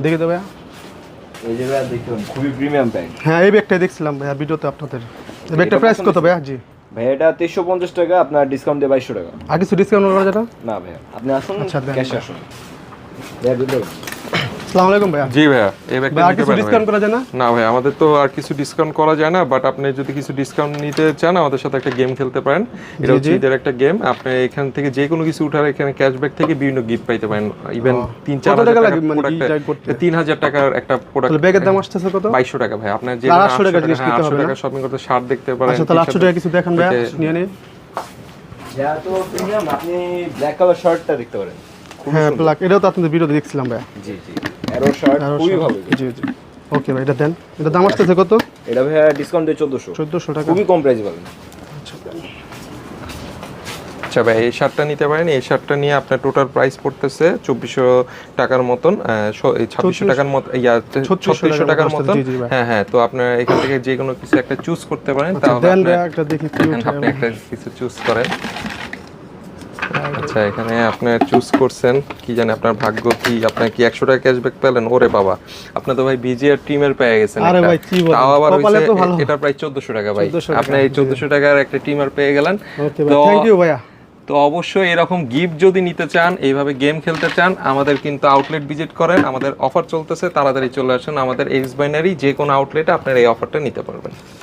দেখে দেবে। এই যে ভাই দেখুন খুবই প্রিমিয়াম প্যান্ট। হ্যাঁ এই ব্যাগটাই দেখছিলাম ভাইয়া ভিডিওতে আপনাদের। এই ব্যাগটার প্রাইস কত ভাইয়া? জি ভাই এটা 2350 টাকা, আপনার ডিসকাউন্ট দিয়ে 2200 টাকা। আর কিছু ডিসকাউন্ট করা যাবে? না ভাই আপনি আসুন, আচ্ছা, দেন। ক্যাশ আসুন। ভাই বুঝলেন? আসসালামু আলাইকুম ভাইয়া। জি ভাইয়া, এই ব্যাগটা আর নিতে কিছু পারেন ডিসকাউন্ট করা যায় না? না ভাই, আমাদের তো আর কিছু ডিসকাউন্ট করা যায় না, বাট আপনি যদি কিছু ডিসকাউন্ট নিতে চান আমাদের সাথে একটা গেম খেলতে পারেন। এটা হচ্ছে ঈদের একটা গেম। আপনি এখান থেকে যে কোনো কিছু উঠার এখানে ক্যাশব্যাক থেকে বিভিন্ন গিফট পাইতে পারেন। ইভেন 3-4 কত হাজার টাকা টাকা লাগে মানে প্রোডাক্ট, রিচার্জ করতে? 3000 টাকার একটা প্রোডাক্ট। তাহলে ব্যাগের দাম আসছে কত? 2200 টাকা ভাই। আপনি যে আর 800 টাকা জিনিস নিতে হবে 800 না? টাকা শপিং করতে শার্ট দেখতে পারেন। আচ্ছা তাহলে 800 টাকা কিছু দেখান ভাইয়া, নিয়ে নিন। যা তো প্রিমিয়াম, আপনি ব্ল্যাক কালার শার্টটা দেখতে পারেন। হ্যাঁ ব্ল্যাক, এটাও তো আপনাদের ভিডিওতে দেখছিলাম ভাইয়া। জি জি, অ্যারো শার্ট খুবই ভালো। জি জি ওকে ভাই, এটা দেন। এটা দাম আসতেছে কত? এটা ভাই ডিসকাউন্ট দিয়ে 1400 টাকা। খুবই কম প্রাইসে পাবেন। আচ্ছা ভাই, এই শার্টটা নিতে পারেন। এই শার্টটা নিয়ে আপনার টোটাল প্রাইস পড়তেছে 2400 টাকার মতন, 2600 টাকার মতো, 3600 টাকার মতন। হ্যাঁ হ্যাঁ, তো আপনার এখান থেকে যে কোনো কিছু একটা চুজ করতে পারেন। তাহলে দেন ভাইয়া একটা দেখি কি এখানে আপনি একটা কিছু চুজ করেন। আচ্ছা এখানে আপনি চুজ করছেন কি জানেন আপনার ভাগ্য কি, আপনার কি 100 টাকা ক্যাশব্যাক পেলেন? ওরে বাবা, আপনি তো ভাই বিজিআর টিমের পেয়ে গেছেন। আরে ভাই কি বলেন, তাও আবার কপালে তো ভালো। এটা প্রায় 1400 টাকা ভাই। 1400 টাকা। আপনি এই 1400 টাকার একটা টিমার পেয়ে গেলেন। ওকে ভাই, থ্যাংক ইউ ভাইয়া। তো অবশ্যই এরকম গিফট যদি নিতে চান, এইভাবে গেম খেলতে চান, আমাদের কিন্তু আউটলেট ভিজিট করেন। আমাদের অফার চলতেছে, তাড়াতাড়ি চলে আসুন আমাদের এক্স বাইনারি যে কোনো আউটলেটে আপনার এই অফারটা নিতে পারবেন।